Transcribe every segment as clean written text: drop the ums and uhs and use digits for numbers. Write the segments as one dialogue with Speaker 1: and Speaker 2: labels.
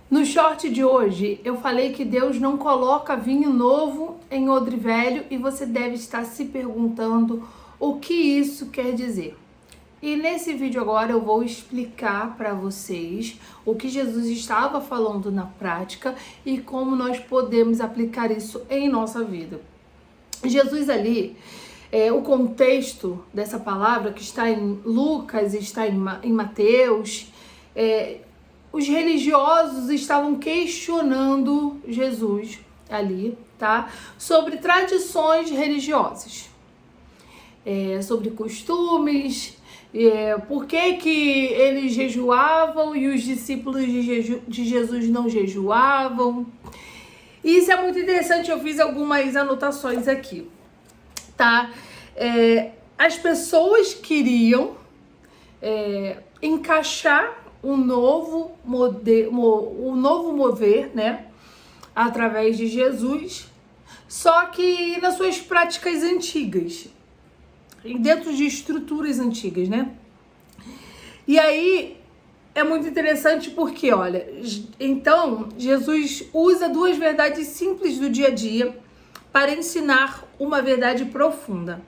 Speaker 1: No short de hoje, eu falei que Deus não coloca vinho novo em odre velho e você deve estar se perguntando o que isso quer dizer. E nesse vídeo agora eu vou explicar para vocês o que Jesus estava falando na prática e como nós podemos aplicar isso em nossa vida. Jesus ali, o contexto dessa palavra que está em Lucas, está em Mateus, os religiosos estavam questionando Jesus ali, tá? Sobre tradições religiosas, sobre costumes, por que eles jejuavam e os discípulos de Jesus não jejuavam. E isso é muito interessante, eu fiz algumas anotações aqui, tá? As pessoas queriam encaixar um novo mover, né, através de Jesus, só que nas suas práticas antigas, dentro de estruturas antigas, né? E aí é muito interessante porque, olha, então Jesus usa duas verdades simples do dia a dia para ensinar uma verdade profunda.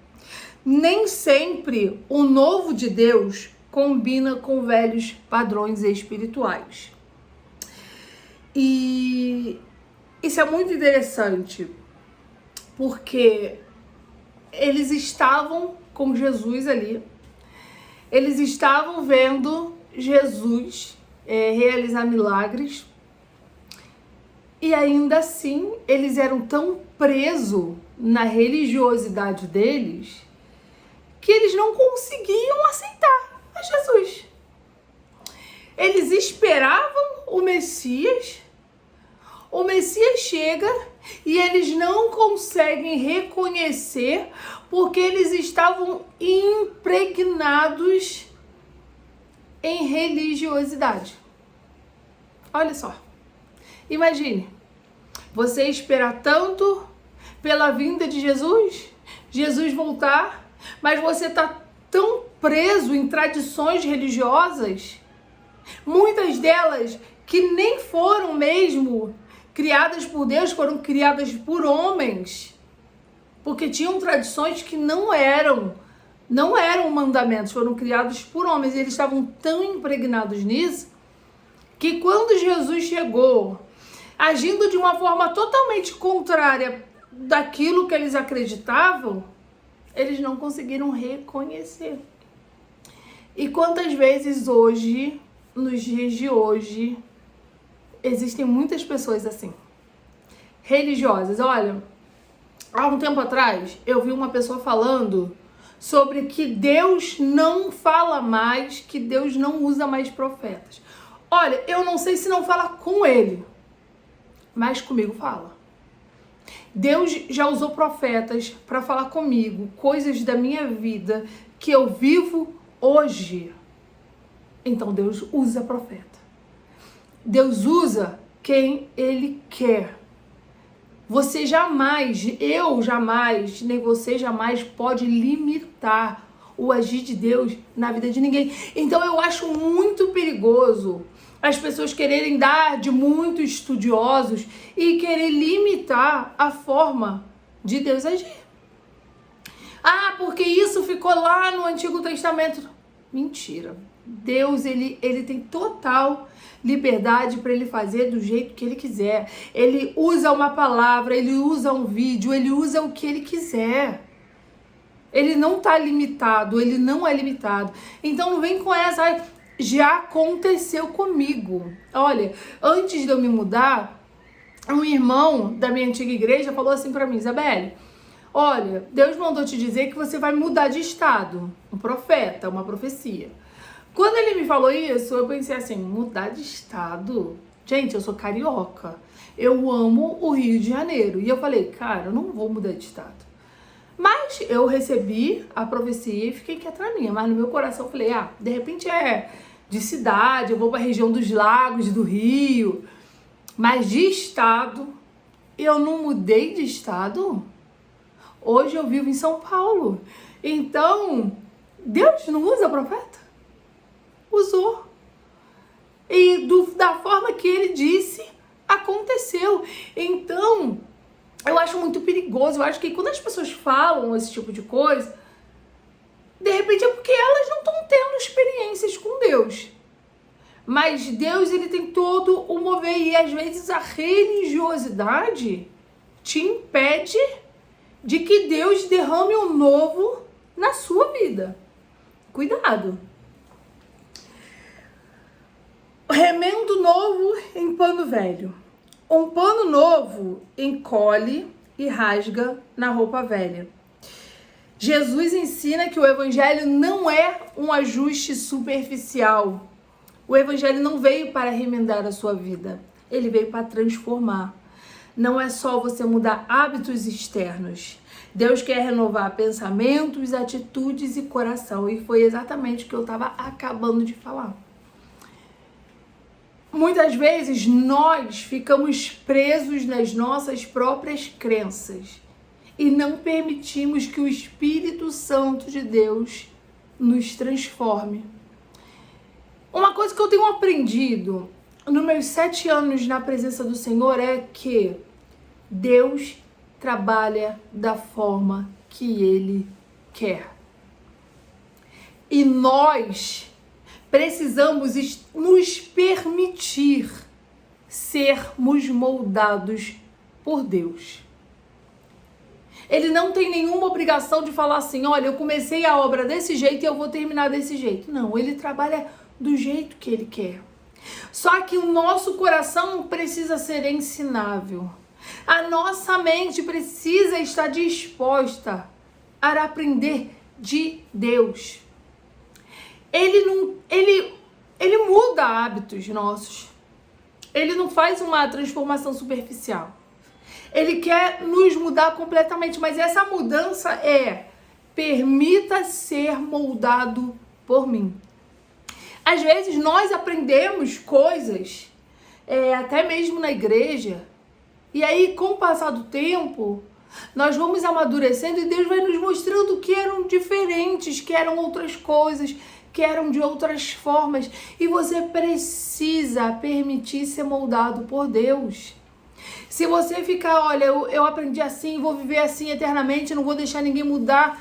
Speaker 1: Nem sempre o novo de Deus combina com velhos padrões espirituais. E isso é muito interessante, porque eles estavam com Jesus ali, eles estavam vendo Jesus realizar milagres, e ainda assim eles eram tão presos na religiosidade deles que eles não conseguiam aceitar a Jesus. Eles esperavam o Messias chega e eles não conseguem reconhecer porque eles estavam impregnados em religiosidade. Olha só, imagine, você esperar tanto pela vinda de Jesus voltar, mas você está tão preso em tradições religiosas, muitas delas que nem foram mesmo criadas por Deus, foram criadas por homens, porque tinham tradições que não eram mandamentos, foram criados por homens, e eles estavam tão impregnados nisso, que quando Jesus chegou, agindo de uma forma totalmente contrária daquilo que eles acreditavam, eles não conseguiram reconhecer. E quantas vezes hoje, nos dias de hoje, existem muitas pessoas assim, religiosas. Olha, há um tempo atrás, eu vi uma pessoa falando sobre que Deus não fala mais, que Deus não usa mais profetas. Olha, eu não sei se não fala com ele, mas comigo fala. Deus já usou profetas para falar comigo coisas da minha vida que eu vivo hoje. Então Deus usa profeta. Deus usa quem Ele quer. Você jamais, eu jamais, nem você jamais pode limitar o agir de Deus na vida de ninguém. Então eu acho muito perigoso as pessoas quererem dar de muito estudiosos e querer limitar a forma de Deus agir. Ah, porque isso ficou lá no Antigo Testamento. Mentira. Deus, ele tem total liberdade para ele fazer do jeito que ele quiser. Ele usa uma palavra, ele usa um vídeo, ele usa o que ele quiser. Ele não tá limitado, ele não é limitado. Então não vem com essa, já aconteceu comigo. Olha, antes de eu me mudar, um irmão da minha antiga igreja falou assim para mim: Isabelle, olha, Deus mandou te dizer que você vai mudar de estado. Um profeta, uma profecia. Quando ele me falou isso, eu pensei assim, mudar de estado? Gente, eu sou carioca. Eu amo o Rio de Janeiro. E eu falei, cara, eu não vou mudar de estado. Mas eu recebi a profecia e fiquei quieta na minha. Mas no meu coração eu falei, de repente é de cidade, eu vou para a região dos lagos, do Rio. Mas de estado, eu não mudei de estado. Hoje eu vivo em São Paulo. Então, Deus não usa profeta? Usou. E da forma que ele disse, aconteceu. Então, eu acho muito perigoso. Eu acho que quando as pessoas falam esse tipo de coisa, de repente é porque elas não estão tendo experiências com Deus. Mas Deus, ele tem todo o mover. E às vezes a religiosidade te impede de que Deus derrame um novo na sua vida. Cuidado. Remendo novo em pano velho. Um pano novo encolhe e rasga na roupa velha. Jesus ensina que o evangelho não é um ajuste superficial. O evangelho não veio para remendar a sua vida. Ele veio para transformar. Não é só você mudar hábitos externos. Deus quer renovar pensamentos, atitudes e coração. E foi exatamente o que eu estava acabando de falar. Muitas vezes nós ficamos presos nas nossas próprias crenças e não permitimos que o Espírito Santo de Deus nos transforme. Uma coisa que eu tenho aprendido nos meus 7 anos na presença do Senhor é que Deus trabalha da forma que Ele quer. E nós precisamos nos permitir sermos moldados por Deus. Ele não tem nenhuma obrigação de falar assim, olha, eu comecei a obra desse jeito e eu vou terminar desse jeito. Não, ele trabalha do jeito que ele quer. Só que o nosso coração precisa ser ensinável. A nossa mente precisa estar disposta a aprender de Deus. Ele muda hábitos nossos. Ele não faz uma transformação superficial. Ele quer nos mudar completamente, mas essa mudança permita ser moldado por mim. Às vezes nós aprendemos coisas, até mesmo na igreja, e aí com o passar do tempo, nós vamos amadurecendo e Deus vai nos mostrando que eram diferentes, que eram outras coisas, que eram de outras formas. E você precisa permitir ser moldado por Deus. Se você ficar, olha, eu aprendi assim, vou viver assim eternamente, não vou deixar ninguém mudar,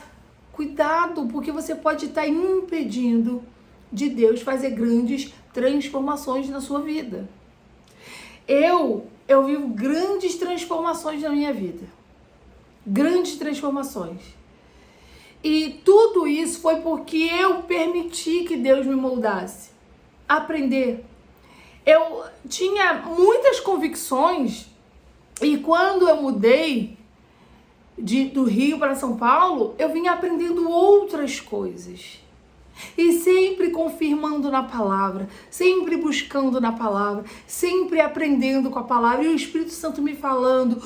Speaker 1: cuidado, porque você pode estar impedindo de Deus fazer grandes transformações na sua vida. Eu vivo grandes transformações na minha vida. Grandes transformações. E tudo isso foi porque eu permiti que Deus me moldasse. Aprender. Eu tinha muitas convicções e quando eu mudei do Rio para São Paulo, eu vim aprendendo outras coisas. E sempre confirmando na palavra, sempre buscando na palavra, sempre aprendendo com a palavra. E o Espírito Santo me falando,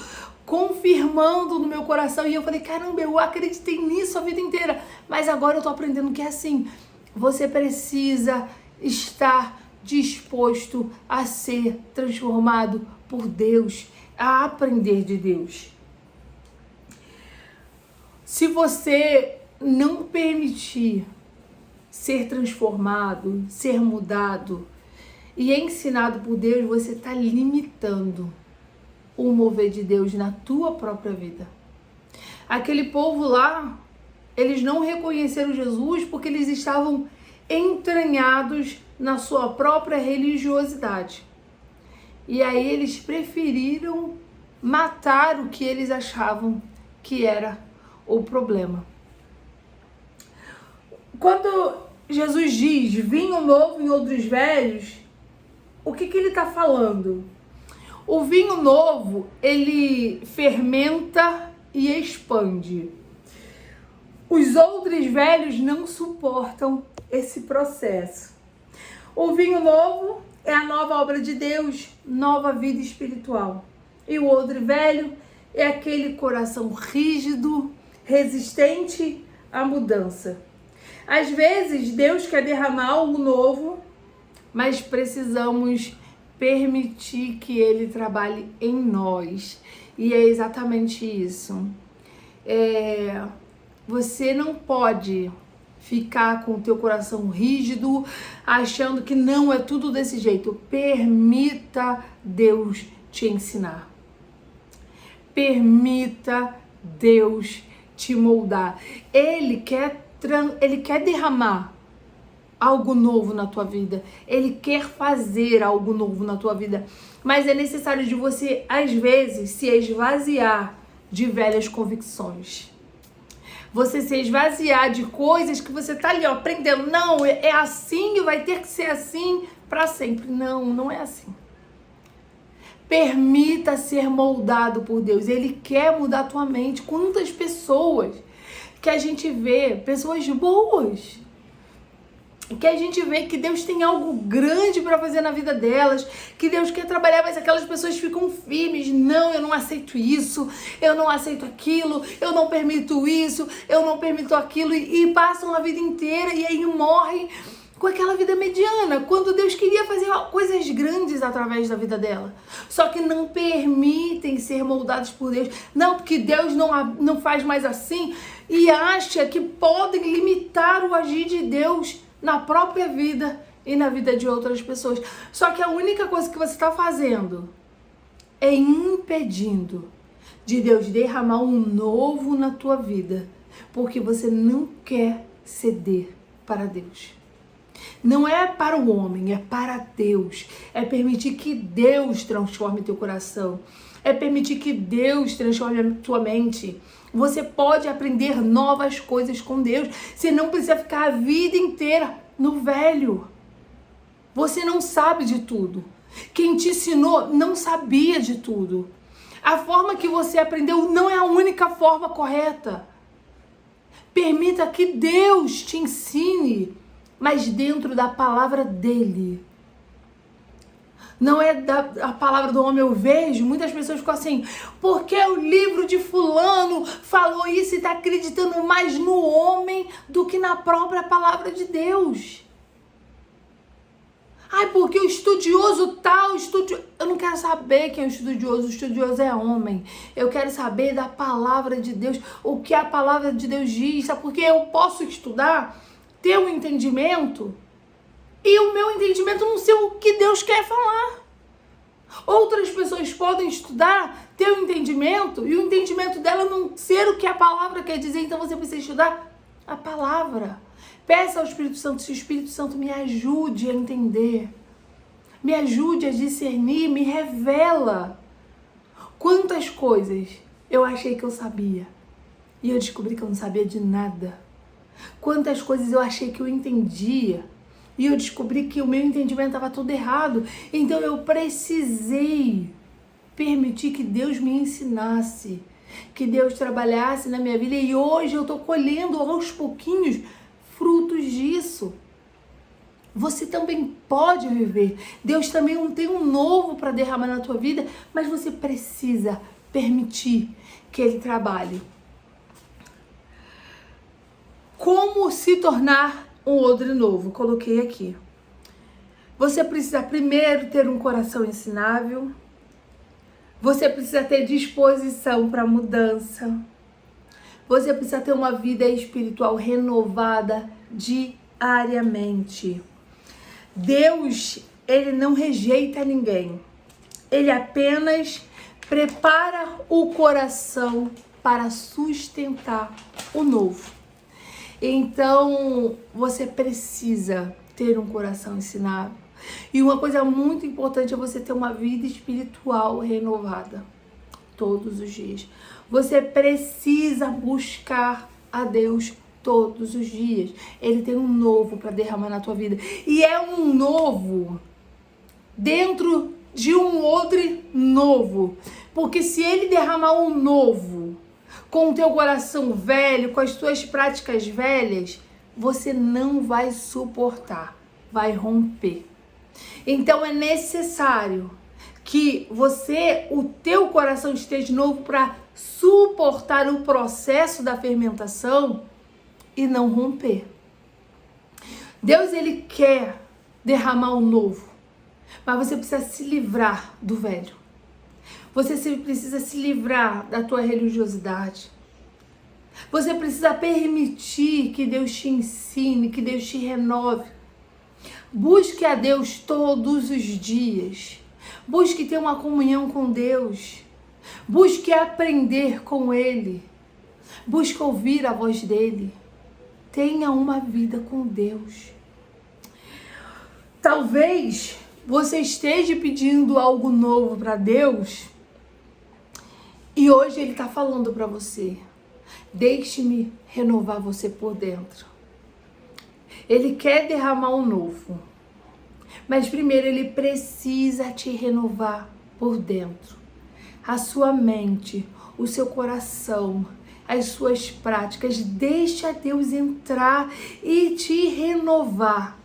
Speaker 1: confirmando no meu coração. E eu falei, caramba, eu acreditei nisso a vida inteira. Mas agora eu tô aprendendo que é assim. Você precisa estar disposto a ser transformado por Deus, a aprender de Deus. Se você não permitir ser transformado, ser mudado e ensinado por Deus, você está limitando o mover de Deus na tua própria vida. Aquele povo lá, eles não reconheceram Jesus porque eles estavam entranhados na sua própria religiosidade. E aí eles preferiram matar o que eles achavam que era o problema. Quando Jesus diz vinho novo em odres velhos, o que ele está falando? O vinho novo, ele fermenta e expande. Os odres velhos não suportam esse processo. O vinho novo é a nova obra de Deus, nova vida espiritual. E o odre velho é aquele coração rígido, resistente à mudança. Às vezes, Deus quer derramar algo novo, mas precisamos permitir que Ele trabalhe em nós. E é exatamente isso. Você não pode ficar com o teu coração rígido, achando que não é tudo desse jeito. Permita Deus te ensinar. Permita Deus te moldar. Ele quer derramar algo novo na tua vida. Ele quer fazer algo novo na tua vida. Mas é necessário de você, às vezes, se esvaziar de velhas convicções. Você se esvaziar de coisas que você tá ali, ó, aprendendo. Não, é assim e vai ter que ser assim para sempre. Não, não é assim. Permita ser moldado por Deus. Ele quer mudar a tua mente. Quantas pessoas que a gente vê, pessoas boas, que a gente vê que Deus tem algo grande para fazer na vida delas, que Deus quer trabalhar, mas aquelas pessoas ficam firmes. Não, eu não aceito isso, eu não aceito aquilo, eu não permito isso, eu não permito aquilo, e passam a vida inteira e aí morrem com aquela vida mediana, quando Deus queria fazer coisas grandes através da vida dela. Só que não permitem ser moldados por Deus. Não, porque Deus não faz mais assim, e acha que podem limitar o agir de Deus na própria vida e na vida de outras pessoas. Só que a única coisa que você está fazendo é impedindo de Deus derramar um novo na tua vida, porque você não quer ceder para Deus. Não é para o homem, é para Deus. É permitir que Deus transforme teu coração. É permitir que Deus transforme a tua mente. Você pode aprender novas coisas com Deus. Você não precisa ficar a vida inteira no velho. Você não sabe de tudo. Quem te ensinou não sabia de tudo. A forma que você aprendeu não é a única forma correta. Permita que Deus te ensine, mas dentro da palavra dele. Não é a palavra do homem. Eu vejo muitas pessoas ficam assim, porque o livro de fulano falou isso e está acreditando mais no homem do que na própria palavra de Deus. Ai, porque o estudioso tal, eu não quero saber quem é o estudioso é homem. Eu quero saber da palavra de Deus, o que a palavra de Deus diz, sabe? Porque eu posso estudar, ter um entendimento, e o meu entendimento não ser o que Deus quer falar. Outras pessoas podem estudar, ter um entendimento, e o entendimento dela não ser o que a palavra quer dizer. Então você precisa estudar a palavra. Peça ao Espírito Santo, se o Espírito Santo me ajude a entender, me ajude a discernir, me revela. Quantas coisas eu achei que eu sabia e eu descobri que eu não sabia de nada. Quantas coisas eu achei que eu entendia e eu descobri que o meu entendimento estava tudo errado. Então eu precisei permitir que Deus me ensinasse, que Deus trabalhasse na minha vida, e hoje eu estou colhendo aos pouquinhos frutos disso. Você também pode viver. Deus também tem um novo para derramar na tua vida, mas você precisa permitir que Ele trabalhe. Como se tornar um odre novo? Coloquei aqui. Você precisa primeiro ter um coração ensinável. Você precisa ter disposição para mudança. Você precisa ter uma vida espiritual renovada diariamente. Deus, Ele não rejeita ninguém. Ele apenas prepara o coração para sustentar o novo. Então, você precisa ter um coração ensinável. E uma coisa muito importante é você ter uma vida espiritual renovada todos os dias. Você precisa buscar a Deus todos os dias. Ele tem um novo para derramar na tua vida. E é um novo dentro de um odre novo. Porque se Ele derramar um novo com o teu coração velho, com as tuas práticas velhas, você não vai suportar, vai romper. Então é necessário que o teu coração esteja novo para suportar o processo da fermentação e não romper. Deus, Ele quer derramar o novo, mas você precisa se livrar do velho. Você precisa se livrar da tua religiosidade. Você precisa permitir que Deus te ensine, que Deus te renove. Busque a Deus todos os dias. Busque ter uma comunhão com Deus. Busque aprender com Ele. Busque ouvir a voz dEle. Tenha uma vida com Deus. Talvez você esteja pedindo algo novo para Deus e hoje Ele está falando para você: deixe-me renovar você por dentro. Ele quer derramar um novo, mas primeiro Ele precisa te renovar por dentro. A sua mente, o seu coração, as suas práticas. Deixa Deus entrar e te renovar.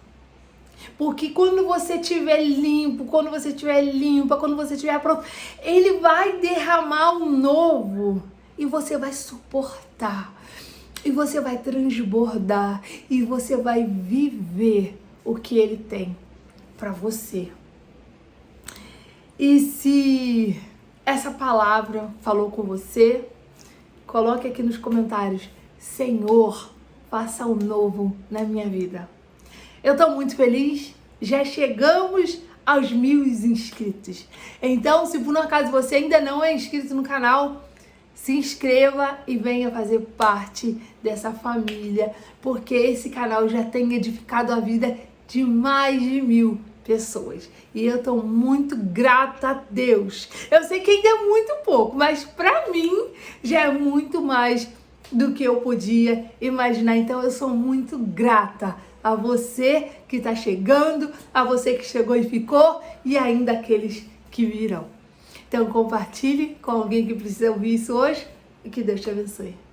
Speaker 1: Porque quando você estiver limpo, quando você estiver limpa, quando você estiver pronto, Ele vai derramar um novo e você vai suportar. E você vai transbordar e você vai viver o que Ele tem para você. E se essa palavra falou com você, coloque aqui nos comentários: Senhor, faça um novo na minha vida. Eu estou muito feliz, já chegamos aos 1000 inscritos. Então, se por um acaso você ainda não é inscrito no canal, se inscreva e venha fazer parte dessa família, porque esse canal já tem edificado a vida de mais de 1000 pessoas. E eu tô muito grata a Deus. Eu sei que ainda é muito pouco, mas pra mim já é muito mais do que eu podia imaginar. Então eu sou muito grata a você que tá chegando, a você que chegou e ficou, e ainda aqueles que virão. Então compartilhe com alguém que precisa ouvir isso hoje e que Deus te abençoe.